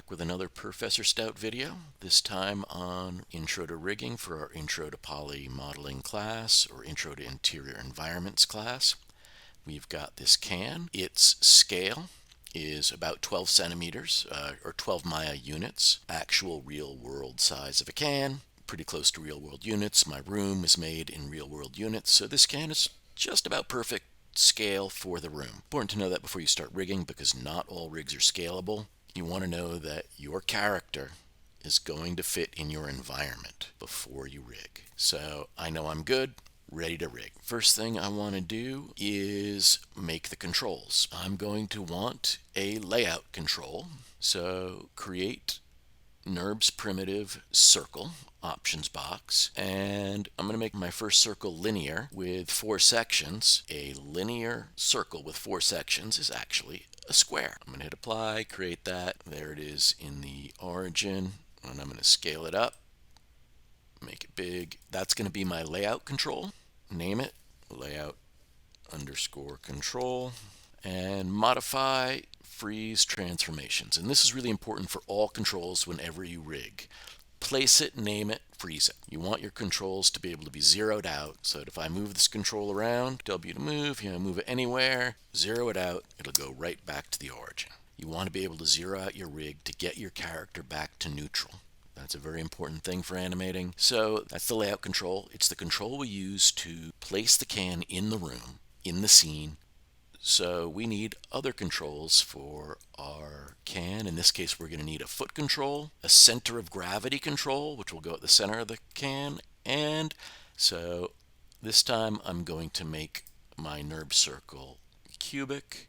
back with another Professor Stout video, this time on Intro to Rigging for our Intro to Poly Modeling class or Intro to Interior Environments class. We've got this can. Its scale is about 12 centimeters or 12 Maya units, actual real world size of a can, pretty close to real world units. My room is made in real world units, so this can is just about perfect scale for the room. Important to know that before you start rigging, because not all rigs are scalable. You want to know that your character is going to fit in your environment before you rig. So I know I'm good, ready to rig. First thing I want to do is make the controls. I'm going to want a layout control. So create NURBS primitive circle options box, and I'm going to make my first circle linear with 4 sections. A linear circle with 4 sections is actually a square. I'm going to hit apply, create that. There it is in the origin, and I'm going to scale it up, make it big. That's going to be my layout control. Name it layout underscore control, and modify freeze transformations. And this is really important for all controls whenever you rig. Place it, name it, freeze it. You want your controls to be able to be zeroed out, so that if I move this control around, W to move, move it anywhere, zero it out, it'll go right back to the origin. You want to be able to zero out your rig to get your character back to neutral. That's a very important thing for animating. So that's the layout control. It's the control we use to place the can in the room, in the scene. So we need other controls for our can. In this case, we're going to need a foot control, a center of gravity control, which will go at the center of the can. And so this time I'm going to make my NURB circle cubic.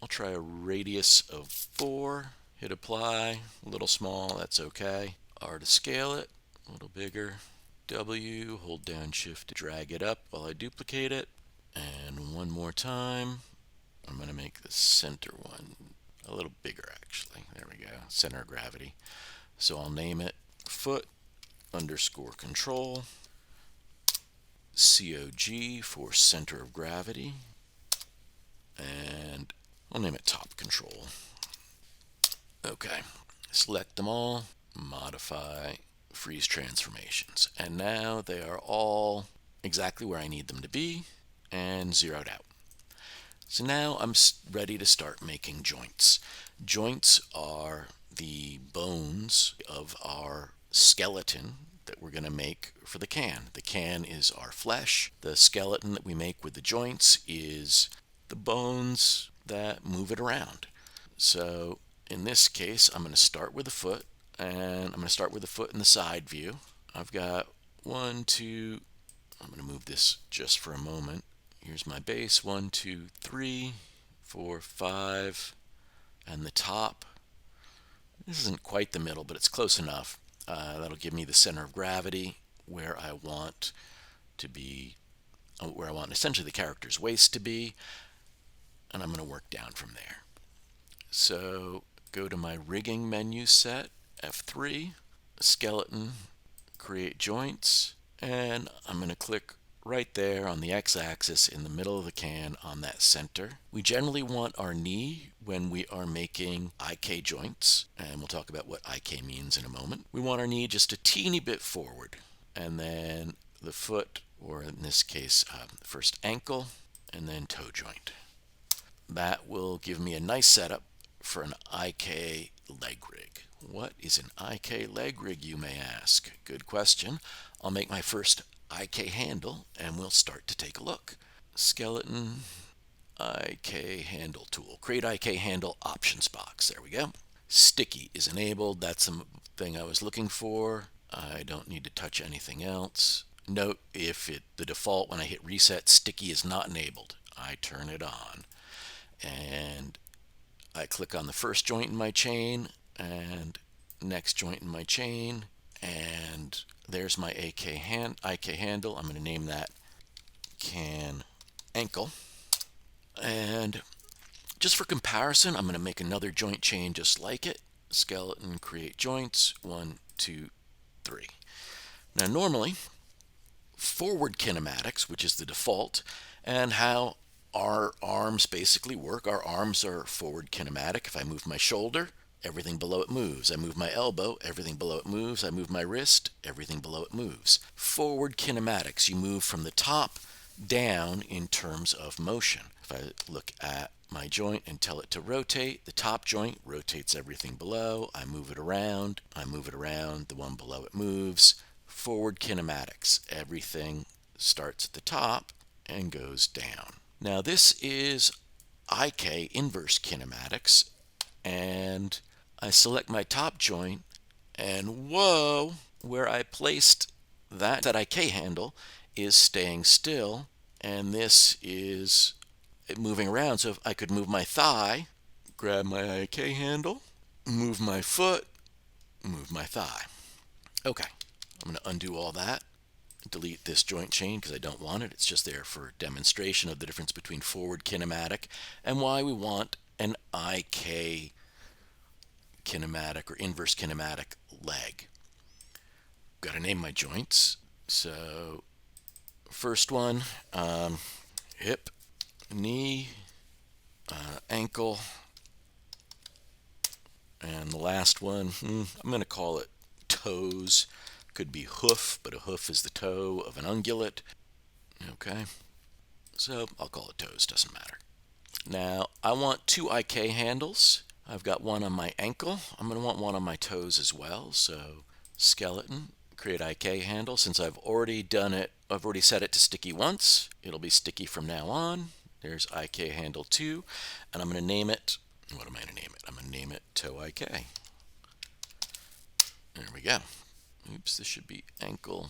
I'll try a radius of 4. Hit apply. A little small, that's okay. R to scale it, a little bigger. W, hold down shift to drag it up while I duplicate it. And one more time. I'm going to make the center one a little bigger, actually. There we go, center of gravity. So I'll name it foot underscore control, COG for center of gravity, and I'll name it top control. Okay, select them all, modify freeze transformations, and now they are all exactly where I need them to be and zeroed out. So now I'm ready to start making joints. Joints are the bones of our skeleton that we're going to make for the can. The can is our flesh. The skeleton that we make with the joints is the bones that move it around. So in this case, I'm going to start with the foot, and I'm going to start with the foot in the side view. I've got 1, 2, I'm going to move this just for a moment. Here's my base, 1, 2, 3, 4, 5, and the top. This isn't quite the middle, but it's close enough. That'll give me the center of gravity where I want to be, where I want essentially the character's waist to be, and I'm going to work down from there. So go to my rigging menu set, F3, skeleton, create joints, and I'm going to click right there on the x-axis in the middle of the can on that center. We generally want our knee when we are making IK joints, and we'll talk about what IK means in a moment. We want our knee just a teeny bit forward, and then the foot, or in this case, first ankle, and then toe joint. That will give me a nice setup for an IK leg rig. What is an IK leg rig, you may ask? Good question. I'll make my first IK handle and we'll start to take a look. Skeleton, IK handle tool. Create IK handle options box. There we go. Sticky is enabled. That's the thing I was looking for. I don't need to touch anything else. Note the default when I hit reset, sticky is not enabled. I turn it on. And I click on the first joint in my chain and next joint in my chain, and there's my IK handle. I'm going to name that can ankle. And just for comparison, I'm going to make another joint chain just like it. Skeleton, create joints, 1, 2, 3. Now normally, forward kinematics, which is the default, and how our arms basically work. Our arms are forward kinematic. If I move my shoulder everything below it moves. I move my elbow, everything below it moves. I move my wrist, everything below it moves. Forward kinematics, you move from the top down in terms of motion. If I look at my joint and tell it to rotate, the top joint rotates everything below. I move it around, the one below it moves. Forward kinematics, everything starts at the top and goes down. Now this is IK, inverse kinematics, and I select my top joint, and whoa, where I placed that IK handle is staying still, and this is moving around. So if I could move my thigh, grab my IK handle, move my foot, move my thigh. Okay, I'm going to undo all that, delete this joint chain because I don't want it. It's just there for demonstration of the difference between forward kinematic and why we want an IK kinematic or inverse kinematic leg. Got to name my joints. So first one, hip, knee, ankle, and the last one, I'm going to call it toes. Could be hoof, but a hoof is the toe of an ungulate. Okay, so I'll call it toes, doesn't matter. Now I want two IK handles. I've got one on my ankle. I'm going to want one on my toes as well. So skeleton, create IK handle. Since I've already done it, I've already set it to sticky once. It'll be sticky from now on. There's IK handle 2, and I'm going to name it, what am I going to name it? I'm going to name it toe IK. There we go. Oops, this should be ankle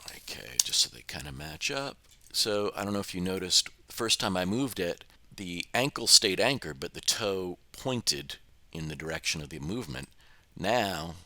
IK, just so they kind of match up. So I don't know if you noticed, the first time I moved it, the ankle stayed anchored, but the toe pointed in the direction of the movement. Now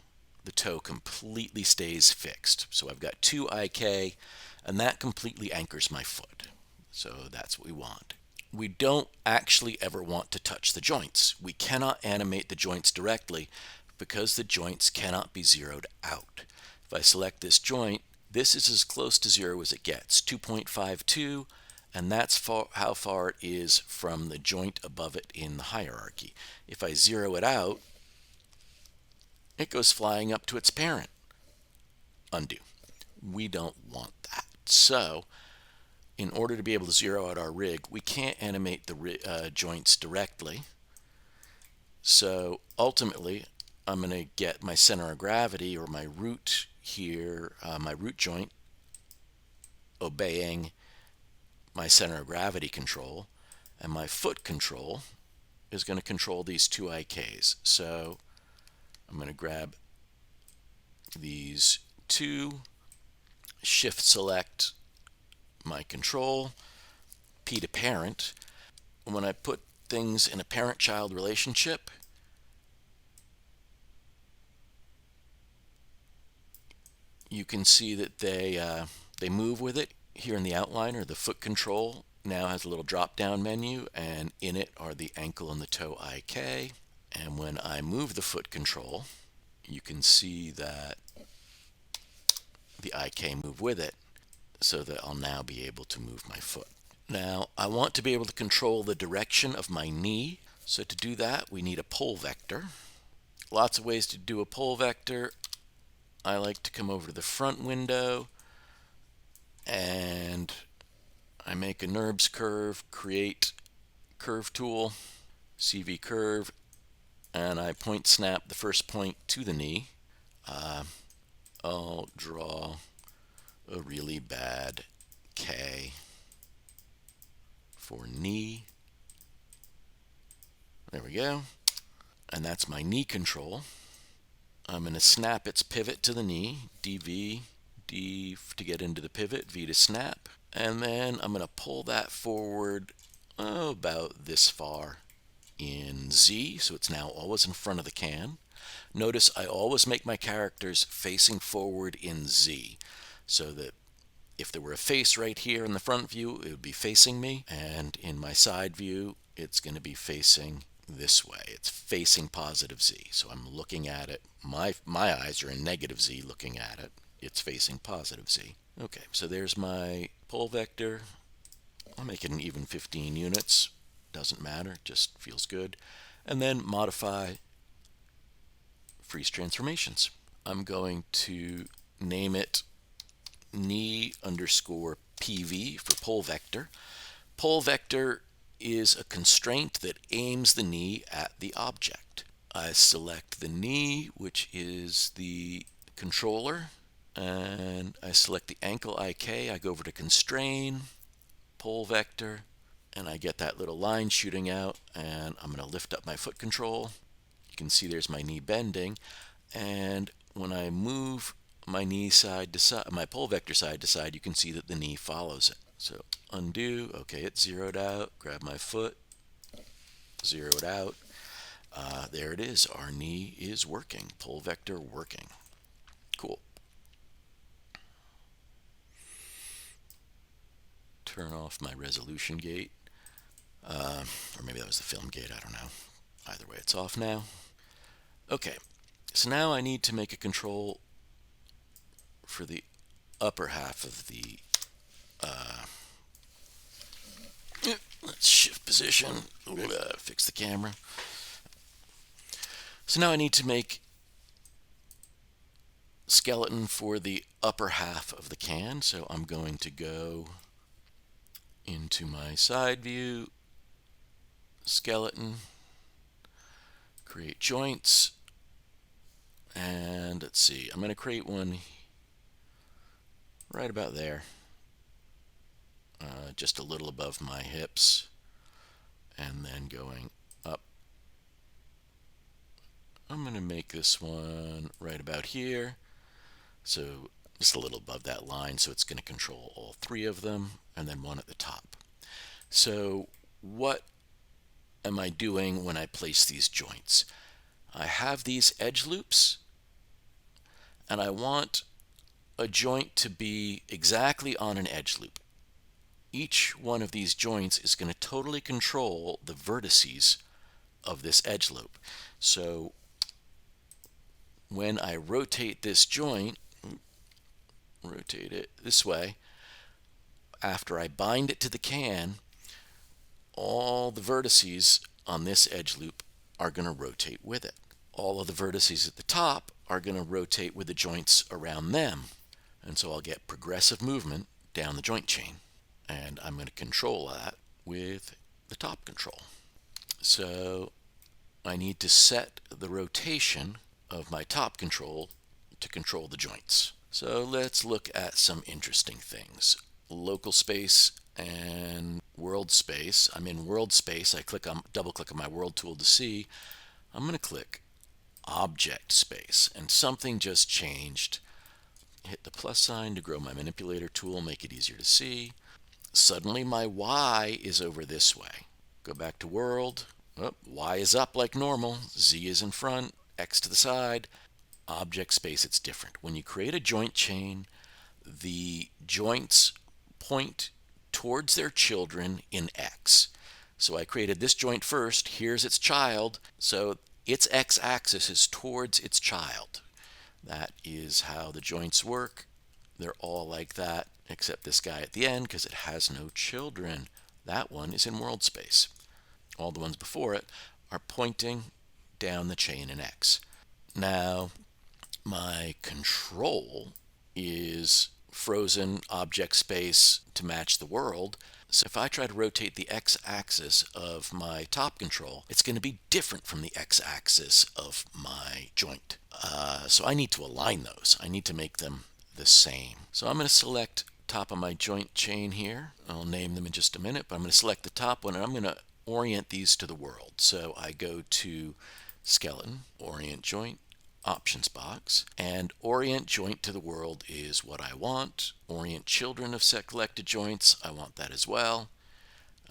the toe completely stays fixed. So I've got two IK, and that completely anchors my foot. So that's what we want. We don't actually ever want to touch the joints. We cannot animate the joints directly because the joints cannot be zeroed out. If I select this joint, this is as close to 0 as it gets, 2.52, and that's how far it is from the joint above it in the hierarchy. If I zero it out, it goes flying up to its parent. Undo. We don't want that. So in order to be able to zero out our rig, we can't animate the joints directly. So ultimately, I'm going to get my center of gravity, or my root here, my root joint, obeying my center of gravity control, and my foot control is going to control these two IKs. So I'm going to grab these two, shift select my control, P to parent. When I put things in a parent-child relationship, you can see that they move with it. Here in the outliner, the foot control now has a little drop-down menu, and in it are the ankle and the toe IK. And when I move the foot control, you can see that the IK move with it, so that I'll now be able to move my foot. Now I want to be able to control the direction of my knee. So to do that, we need a pole vector. Lots of ways to do a pole vector. I like to come over to the front window, and I make a NURBS curve, create curve tool, CV curve, and I point snap the first point to the knee. I'll draw a really bad K for knee. There we go. And that's my knee control. I'm going to snap its pivot to the knee, DV, D to get into the pivot, V to snap. And then I'm going to pull that forward about this far in Z, so it's now always in front of the can. Notice I always make my characters facing forward in Z, so that if there were a face right here in the front view, it would be facing me, and in my side view, it's going to be facing this way. It's facing positive Z, so I'm looking at it. My eyes are in negative Z looking at it. It's facing positive Z. Okay, so there's my pole vector. I'll make it an even 15 units. doesn't matter, just feels good. And then modify freeze transformations. I'm going to name it knee underscore PV for pole vector. Pole vector is a constraint that aims the knee at the object. I select the knee, which is the controller, and I select the ankle IK. I go over to constrain, pole vector, and I get that little line shooting out, and I'm going to lift up my foot control. You can see there's my knee bending, and when I move my knee side to side, my pole vector side to side, you can see that the knee follows it. So undo, okay, it's zeroed out, grab my foot, zero it out. There it is, our knee is working, pole vector working. Cool. Turn off my resolution gate, or maybe that was the film gate, I don't know. Either way, it's off now. Okay, so now I need to make a control for the upper half of the, let's shift position, fix the camera. So now I need to make skeleton for the upper half of the can. So I'm going to go into my side view, skeleton, create joints, and let's see, I'm going to create one right about there, just a little above my hips, and then going up. I'm going to make this one right about here, so just a little above that line, so it's going to control all three of them, and then one at the top. So what am I doing when I place these joints? I have these edge loops, and I want a joint to be exactly on an edge loop. Each one of these joints is going to totally control the vertices of this edge loop. So when I rotate this joint, rotate it this way, after I bind it to the can, all the vertices on this edge loop are going to rotate with it. All of the vertices at the top are going to rotate with the joints around them. And so I'll get progressive movement down the joint chain. And I'm going to control that with the top control. So I need to set the rotation of my top control to control the joints. So let's look at some interesting things. Local space and world space. I'm in world space. I double click on my world tool to see. I'm going to click object space, and something just changed. Hit the plus sign to grow my manipulator tool, make it easier to see. Suddenly my Y is over this way. Go back to world. Oh, Y is up like normal. Z is in front. X to the side. Object space, it's different. When you create a joint chain, the joints point towards their children in X. So I created this joint first. Here's its child. So its X-axis is towards its child. That is how the joints work. They're all like that, except this guy at the end, because it has no children. That one is in world space. All the ones before it are pointing down the chain in X. Now, my control is frozen object space to match the world. So if I try to rotate the X-axis of my top control, it's going to be different from the X-axis of my joint. So I need to align those. I need to make them the same. So I'm going to select top of my joint chain here. I'll name them in just a minute, but I'm going to select the top one, and I'm going to orient these to the world. So I go to skeleton, orient joint, options box, and orient joint to the world is what I want. Orient children of selected joints, I want that as well.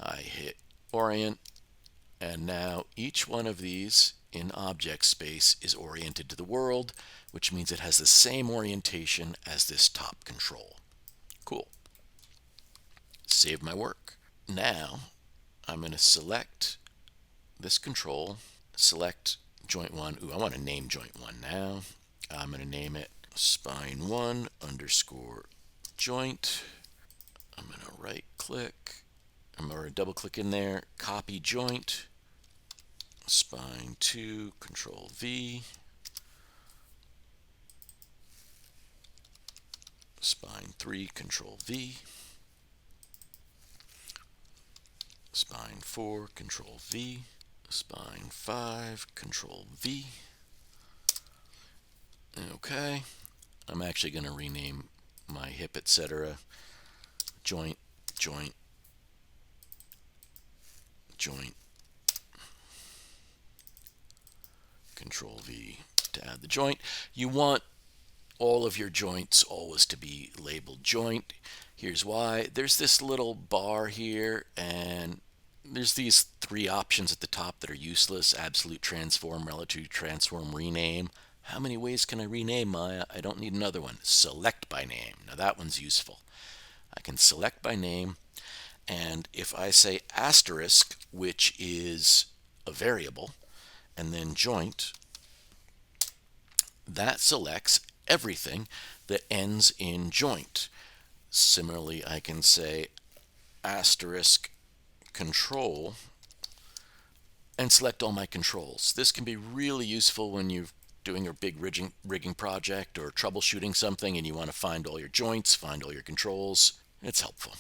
I hit orient, and now each one of these in object space is oriented to the world, which means it has the same orientation as this top control. Cool. Save my work. Now I'm going to select this control, select joint 1. Ooh, I want to name joint 1 now. I'm going to name it spine 1 underscore joint. I'm going to right click, I'm going to double click in there, copy joint, spine 2, control V, spine 3, control V, spine 4, control V, spine 5, control V. Okay, I'm actually going to rename my hip, etc. joint, joint, joint, control V to add the joint. You want all of your joints always to be labeled joint. Here's why. There's this little bar here, and there's these three options at the top that are useless: absolute transform, relative transform, rename. How many ways can I rename Maya? I don't need another one. Select by name. Now that one's useful. I can select by name, and if I say asterisk, which is a variable, and then joint, that selects everything that ends in joint. Similarly, I can say asterisk control and select all my controls. This can be really useful when you're doing a big rigging project or troubleshooting something and you want to find all your joints, find all your controls. It's helpful.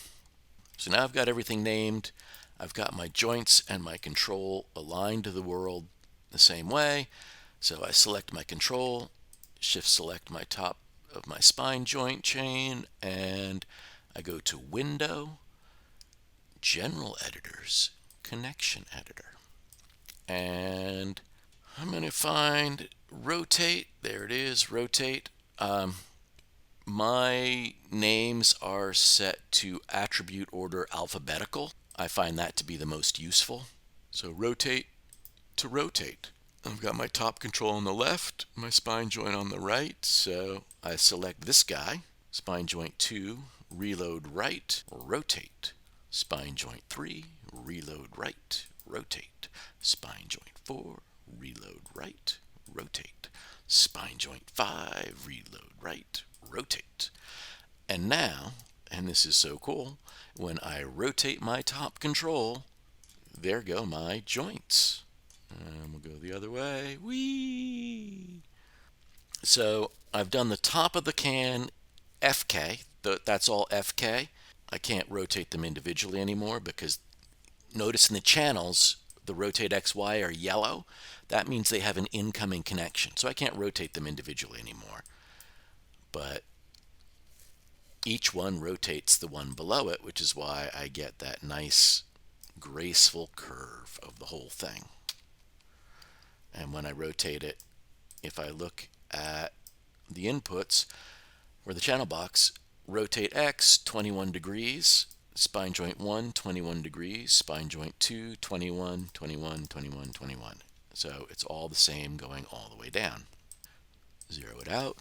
So now I've got everything named. I've got my joints and my control aligned to the world the same way. So I select my control, shift select my top of my spine joint chain, and I go to Window, General Editors, Connection Editor. And I'm going to find rotate. There it is, rotate. My names are set to attribute order alphabetical. I find that to be the most useful. So rotate to rotate. I've got my top control on the left, my spine joint on the right, so I select this guy, spine joint 2, reload right, rotate. Spine joint 3, reload right, rotate. Spine joint 4, reload right, rotate. Spine joint 5, reload right, rotate. And now, and this is so cool, when I rotate my top control, there go my joints. And we'll go the other way. Whee! So I've done the top of the can FK. That's all FK. I can't rotate them individually anymore because notice in the channels, the rotate XY are yellow. That means they have an incoming connection. So I can't rotate them individually anymore. But each one rotates the one below it, which is why I get that nice graceful curve of the whole thing. And when I rotate it, if I look at the inputs for the channel box, rotate X 21 degrees, spine joint 1 21 degrees, spine joint 2 21, 21, 21, 21. So it's all the same going all the way down. Zero it out.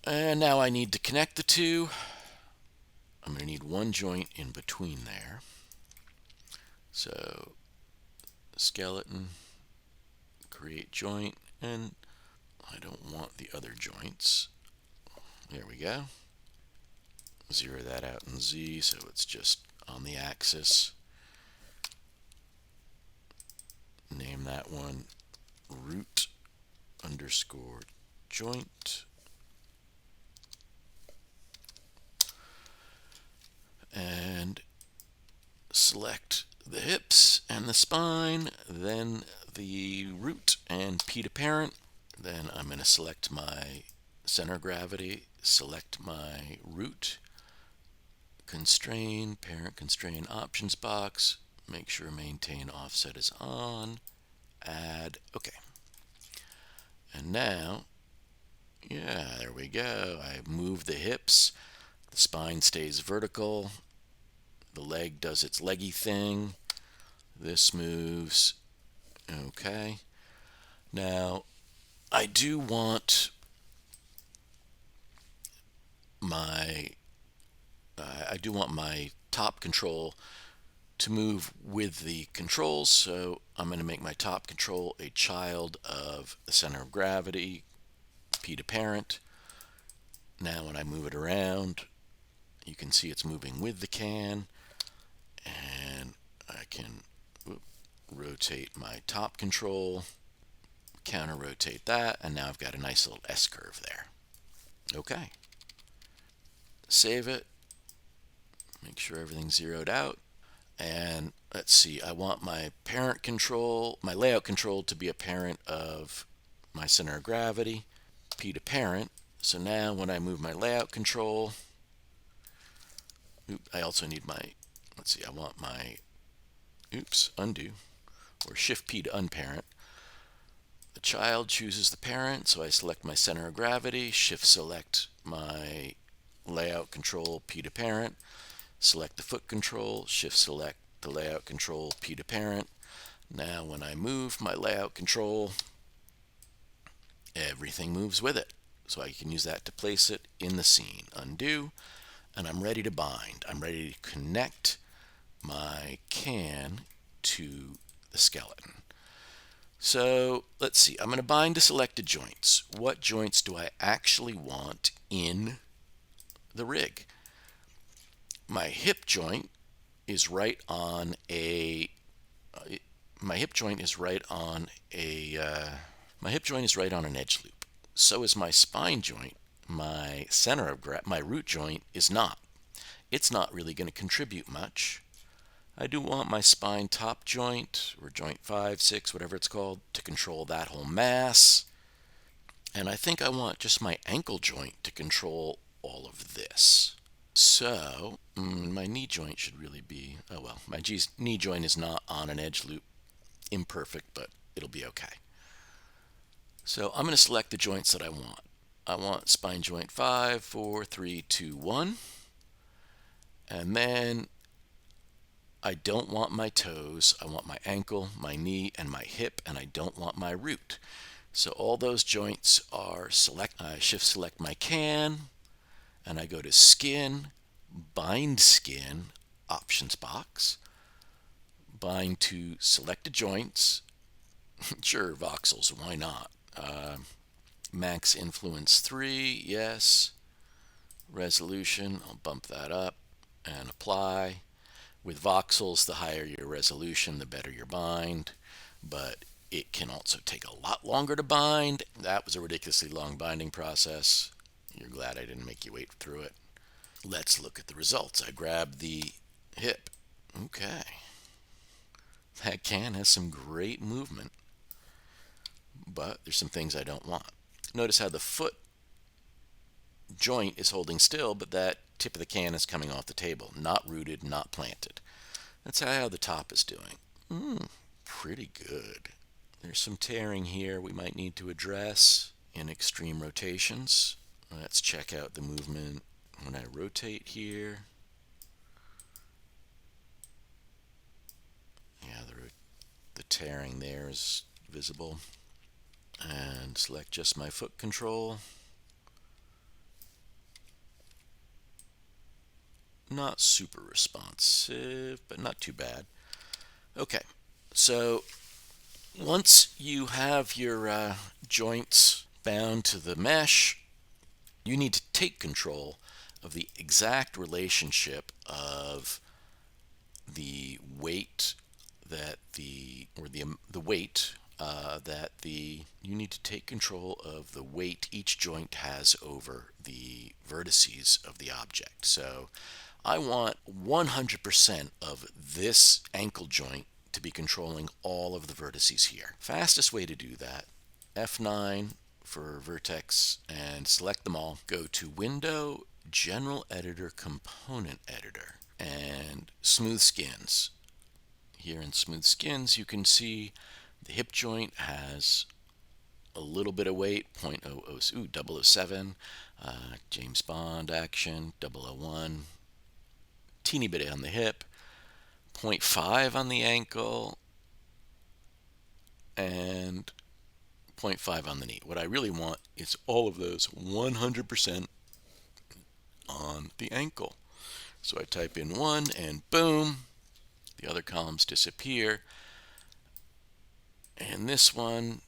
And now I need to connect the two. I'm going to need one joint in between there. So skeleton, create joint, and I don't want the other joints. There we go. Zero that out in Z so it's just on the axis. Name that one root underscore joint. And select the hips and the spine, then the root and P to parent. Then I'm going to select my center of gravity, select my root, constrain, parent constrain options box, make sure maintain offset is on, add, okay. And now, yeah, there we go. I move the hips, the spine stays vertical, the leg does its leggy thing, this moves, okay. Now, I do want my top control to move with the controls, so I'm going to make my top control a child of the center of gravity, P to parent. Now when I move it around, You can see it's moving with the can, and I can rotate my top control, counter rotate that, and now I've got a nice little S-curve there. Okay. Save it. Make sure everything's zeroed out. And let's see, I want my parent control, my layout control to be a parent of my center of gravity, P to parent. So now when I move my layout control, I also need my, let's see, I want my, undo, or Shift P to unparent. The child chooses the parent, so I select my center of gravity, Shift select my layout control, P to parent, select the foot control, Shift select the layout control, P to parent. Now when I move my layout control, everything moves with it. So I can use that to place it in the scene. Undo, and I'm ready to bind. I'm ready to connect my can to the skeleton. So let's see, I'm going to bind to selected joints. What joints do I actually want in the rig? My hip joint is right on a my hip joint is right on an edge loop. So is my spine joint. My center of my root joint is not. It's not really going to contribute much. I do want my spine top joint, or joint 5, 6, whatever it's called, to control that whole mass. And I think I want just my ankle joint to control all of this. So my knee joint should really be, oh well, my knee joint is not on an edge loop. Imperfect, but it'll be okay. So I'm going to select the joints that I want. I want spine joint 5, 4, 3, 2, 1. And then I don't want my toes. I want my ankle, my knee, and my hip, and I don't want my root. So all those joints are select. I shift select my can, and I go to Skin, Bind Skin, Options box, bind to selected joints. Sure, voxels, why not? Max influence 3, yes. Resolution, I'll bump that up and apply. With voxels, the higher your resolution, the better your bind, but it can also take a lot longer to bind. That was a ridiculously long binding process. You're glad I didn't make you wait through it. Let's look at the results. I grabbed the hip. Okay. That can has some great movement, but there's some things I don't want. Notice how the foot joint is holding still, but that tip of the can is coming off the table. Not rooted, not planted. That's how the top is doing. Pretty good. There's some tearing here we might need to address in extreme rotations. Let's check out the movement when I rotate here. Yeah, the tearing there is visible. And select just my foot control. Not super responsive, but not too bad. Okay, so once you have your joints bound to the mesh, you need to take control of the exact relationship of the weight that the weight that you need to take control of the weight each joint has over the vertices of the object. So I want 100% of this ankle joint to be controlling all of the vertices here. Fastest way to do that, F9 for vertex and select them all. Go to Window, General Editor, Component Editor, and Smooth Skins. Here in Smooth Skins, you can see the hip joint has a little bit of weight, 0.007, James Bond action, 001, teeny bit on the hip, 0.5 on the ankle, and 0.5 on the knee. What I really want is all of those 100% on the ankle. So I type in 1 and boom, the other columns disappear. And this one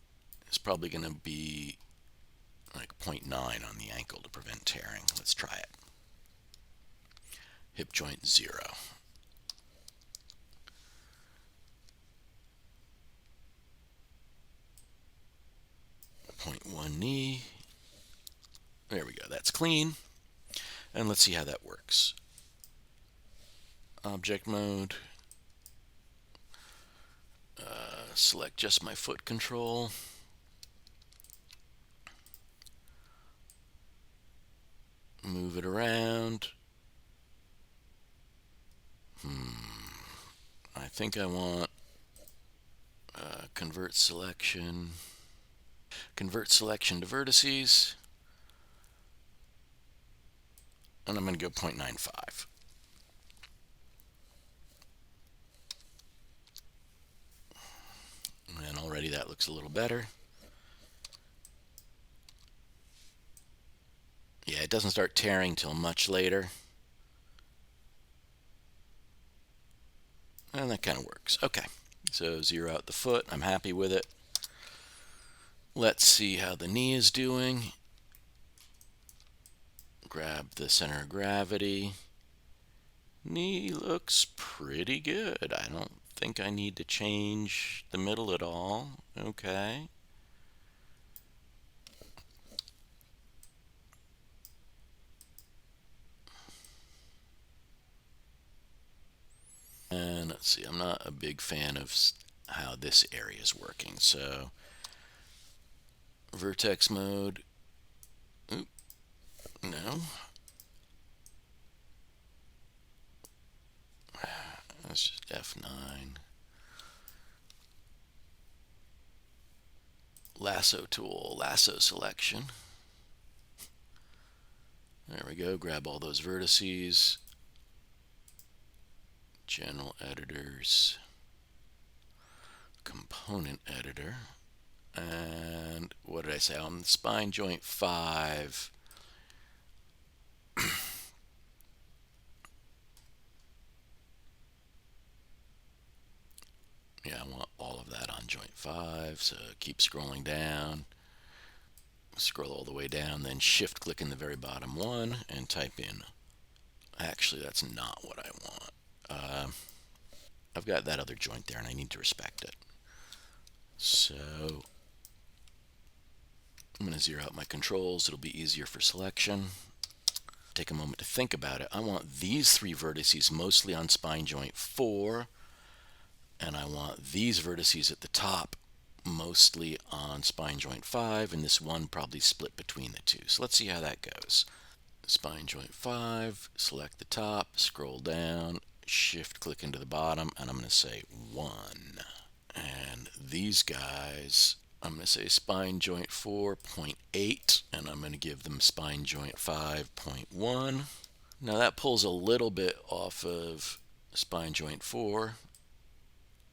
is probably going to be like 0.9 on the ankle to prevent tearing. Let's try it. hip joint 0. 0.1 knee. There we go, that's clean. And let's see how that works. Object mode. Select just my foot control. Move it around. I think I want convert selection. Convert selection to vertices. And I'm going to go 0.95. And already that looks a little better. Yeah, it doesn't start tearing till much later. And that kind of works. Okay, so 0 out the foot. I'm happy with it. Let's see how the knee is doing. Grab the center of gravity. Knee looks pretty good. I don't think I need to change the middle at all. Okay. And let's see, I'm not a big fan of how this area is working. So vertex mode. Oop, no. That's just F9. Lasso tool, lasso selection. There we go, grab all those vertices. General editors. Component editor. And what did I say? On spine joint 5. Yeah, I want all of that on joint 5, so keep scrolling down. Scroll all the way down, then shift click in the very bottom one and type in. Actually, that's not what I want. I've got that other joint there and I need to respect it. So I'm going to 0 out my controls. It'll be easier for selection. Take a moment to think about it. I want these 3 vertices mostly on spine joint 4, and I want these vertices at the top mostly on spine joint 5, and this one probably split between the two. So let's see how that goes. Spine joint 5, select the top, scroll down, shift click into the bottom, and I'm going to say 1. And these guys, I'm going to say spine joint 4.8, and I'm going to give them spine joint 5.1. Now that pulls a little bit off of spine joint 4.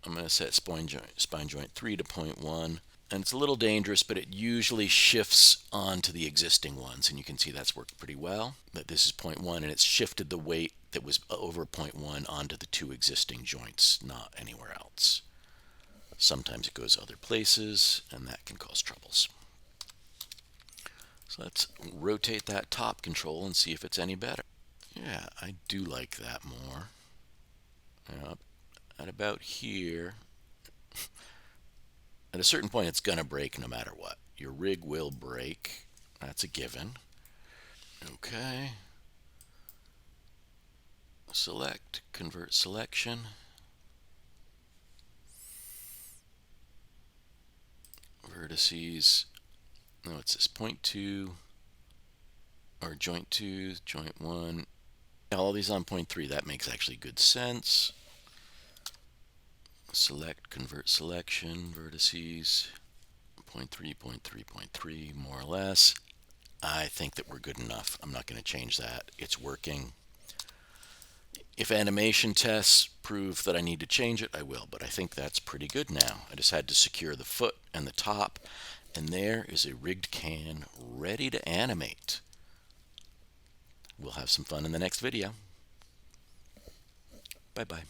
I'm going to set spine joint 3 to 0.1. And it's a little dangerous, but it usually shifts onto the existing ones. And you can see that's worked pretty well. That this is 0.1, and it's shifted the weight that was over 0.1 onto the 2 existing joints, not anywhere else. Sometimes it goes other places, and that can cause troubles. So let's rotate that top control and see if it's any better. Yeah, I do like that more. At about here, at a certain point it's going to break no matter what. Your rig will break. That's a given. Okay. Select, convert selection. Vertices. No, it's this 0.2 or joint 2, joint 1. All these on 0.3. That makes actually good sense. Select, convert selection, vertices, 0.3, 0.3, 0.3, more or less. I think that we're good enough. I'm not going to change that. It's working. If animation tests prove that I need to change it, I will, but I think that's pretty good now. I just had to secure the foot and the top, and there is a rigged can ready to animate. We'll have some fun in the next video. Bye-bye.